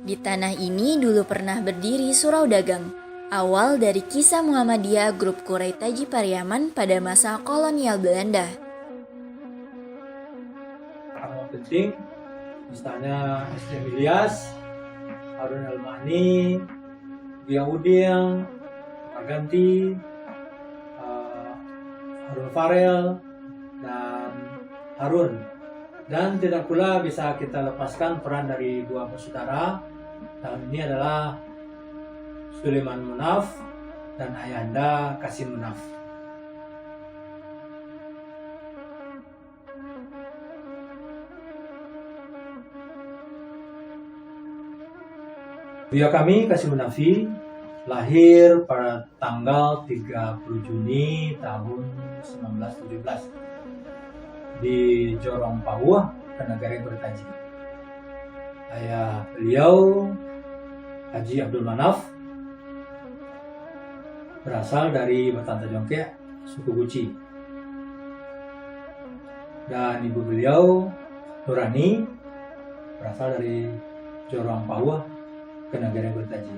Di tanah ini dulu pernah berdiri surau dagang, awal dari kisah Muhammadiyah grup Quraisy Pariaman pada masa kolonial Belanda. Orang penting, misalnya SDM Ilyas, Harun Al-Mahni, Buya Udin, Marganti, Harun Farel, dan Harun. Dan tidak pula bisa kita lepaskan peran dari dua bersaudara. Tahun ini adalah Sulaiman Munaf dan ayahanda Kasim Munaf. Buya kami, Kasim Munafi, lahir pada tanggal 30 Juni tahun 1917 di Jorong Pauh, Negara Bertaji. Ayah beliau, Haji Abdul Manaf, berasal dari Batanta Jongke, suku Guci. Dan ibu beliau, Nurani, berasal dari Jorong Pauh, Negara Bertaji.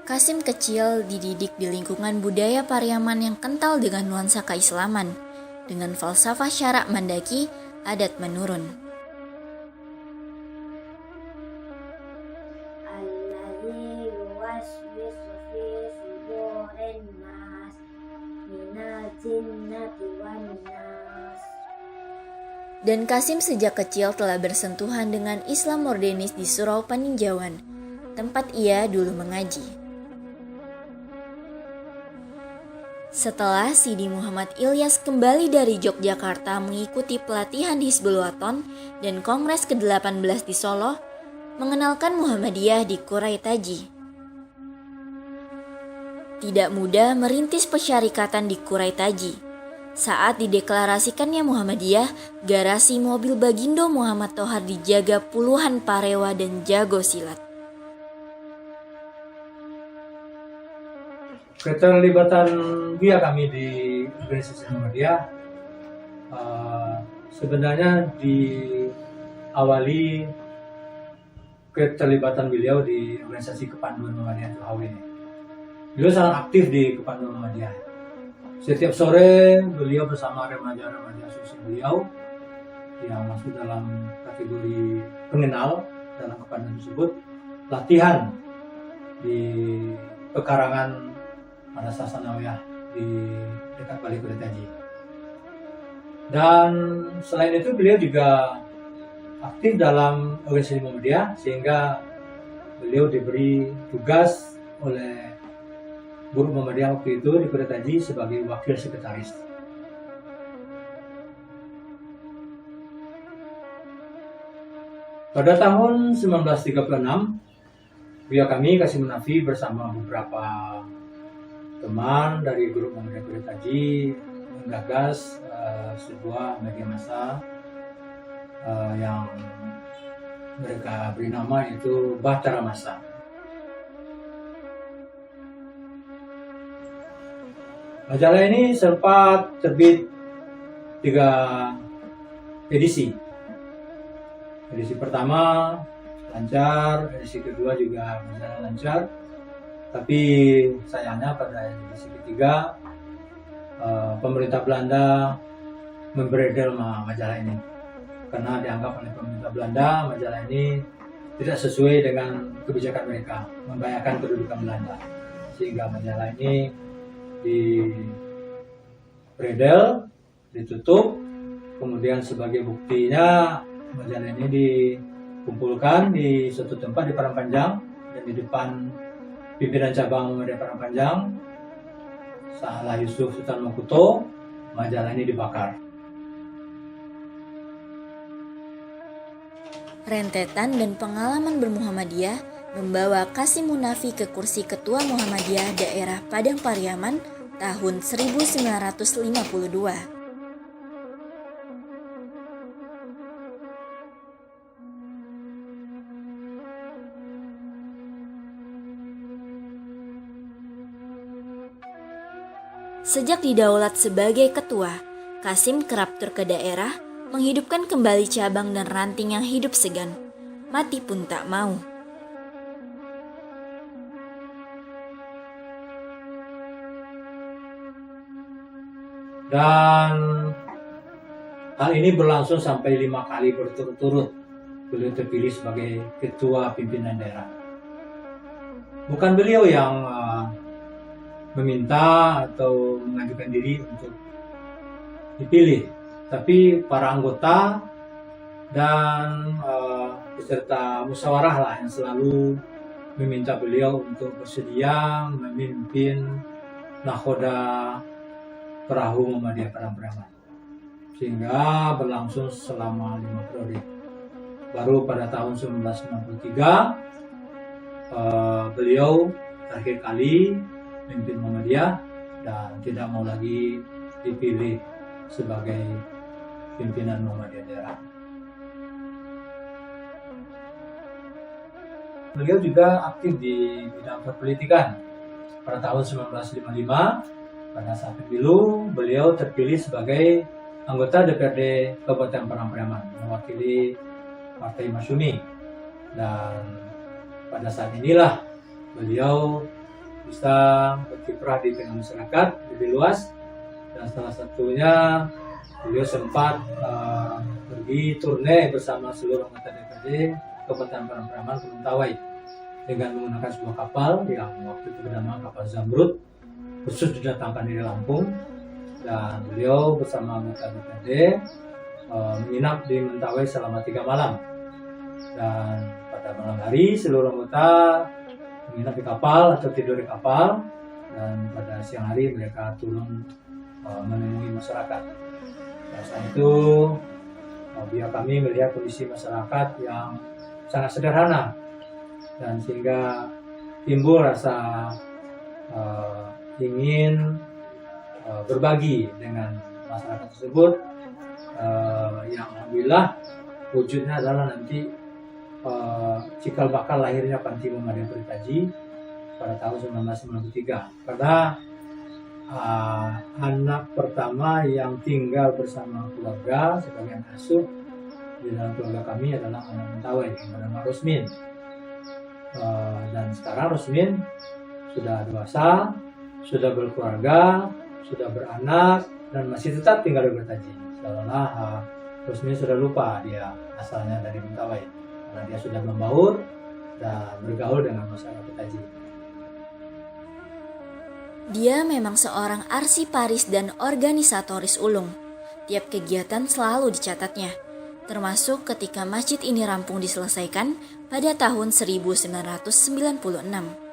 Kasim kecil dididik di lingkungan budaya Pariaman yang kental dengan nuansa keislaman, dengan falsafah syarak mandaki, adat menurun. Dan Kasim sejak kecil telah bersentuhan dengan Islam modernis di Surau Paninjauan, tempat ia dulu mengaji. Setelah Sidi Muhammad Ilyas kembali dari Yogyakarta mengikuti pelatihan Hizbul Waton dan Kongres ke-18 di Solo, mengenalkan Muhammadiyah di Quraisy. Tidak mudah merintis pesyarikatan di Quraisy. Saat dideklarasikannya Muhammadiyah, garasi mobil Bagindo Muhammad Tohar dijaga puluhan parewa dan jago silat. Keterlibatan Buya kami di organisasi Muhammadiyah sebenarnya diawali keterlibatan beliau di organisasi Kepanduan Muhammadiyah Tuhawi ini. Beliau sangat aktif di Kepanduan Muhammadiyah. Setiap sore beliau bersama remaja-remaja asosiasi beliau yang masuk dalam kategori pengenal dalam kepanduan tersebut latihan di pekarangan Madrasah Sanawiyah di dekat Bali Kuretaji. Dan selain itu beliau juga aktif dalam organisasi Muhammadiyah sehingga beliau diberi tugas oleh guru Muhammadiyah waktu itu di Kuretaji sebagai wakil sekretaris. Pada tahun 1936, Buya kami Kasim Munafi bersama beberapa teman dari grup Muhammadiyah Kuretaji menggagas sebuah media massa yang mereka beri nama yaitu Bahtera Massa. Majalah ini sempat terbit 3 edisi. Edisi pertama lancar, edisi kedua juga berjalan lancar. Tapi sayangnya pada edisi ketiga pemerintah Belanda membredel majalah ini karena dianggap oleh pemerintah Belanda majalah ini tidak sesuai dengan kebijakan mereka, membahayakan kedudukan Belanda, sehingga majalah ini dibredel, ditutup. Kemudian sebagai buktinya majalah ini dikumpulkan di suatu tempat di Parangpanjang dan di depan pimpinan cabang Muhammadiyah Parangpanjang, Salah Yusuf Sultan Makuto, majalah ini dibakar. Rentetan dan pengalaman bermuhammadiyah membawa Kasim Munafi ke kursi Ketua Muhammadiyah Daerah Padang Pariaman tahun 1952. Sejak didaulat sebagai ketua, Kasim kerap tur ke daerah, menghidupkan kembali cabang dan ranting yang hidup segan. Mati pun tak mau. Dan hal ini berlangsung sampai 5 kali berturut-turut beliau terpilih sebagai ketua pimpinan daerah. Bukan beliau yang meminta atau mengajukan diri untuk dipilih, tapi para anggota dan peserta musyawarah lah yang selalu meminta beliau untuk bersedia memimpin Nakhoda Perahu Muhammadiyah Padang Pariaman, sehingga berlangsung selama 5 periode. Baru pada tahun 1993 beliau terakhir kali memimpin Muhammadiyah dan tidak mau lagi dipilih sebagai pimpinan Muhammadiyah daerah. Beliau juga aktif di bidang perpolitikan. Pada tahun 1955, pada saat pemilu, beliau terpilih sebagai anggota DPRD Kabupaten Padang Pariaman, mewakili Partai Masyumi. Dan pada saat inilah beliau bisa berkiprah di tengah masyarakat lebih luas, dan salah satunya beliau sempat pergi turne bersama seluruh anggota DPRD Kabupaten Padang Pariaman ke Mentawai dengan menggunakan sebuah kapal yang waktu itu bernama kapal Zamrud, khusus didatangkan dari Lampung, dan beliau bersama anggota DPRD menginap di Mentawai selama 3 malam. Dan pada malam hari seluruh anggota menginap di kapal atau tidur di kapal, dan pada siang hari mereka turun menemui masyarakat. Dan saat itu biar kami melihat kondisi masyarakat yang sangat sederhana, dan sehingga timbul rasa ingin berbagi dengan masyarakat tersebut, yang alhamdulillah wujudnya adalah nanti cikal bakal lahirnya Panti Muhammadiyah Peritaji pada tahun 1993. Karena anak pertama yang tinggal bersama keluarga sebagai anak asuh di dalam keluarga kami adalah anak Mentawai yang bernama Rusmin. Dan sekarang Rusmin sudah dewasa, sudah berkeluarga, sudah beranak, dan masih tetap tinggal di Peritaji. Seolah Rusmin sudah lupa dia asalnya dari Mentawai, karena dia sudah membaur dan bergaul dengan masyarakat Peritaji. Dia memang seorang arsiparis dan organisatoris ulung. Tiap kegiatan selalu dicatatnya, termasuk ketika masjid ini rampung diselesaikan pada tahun 1996.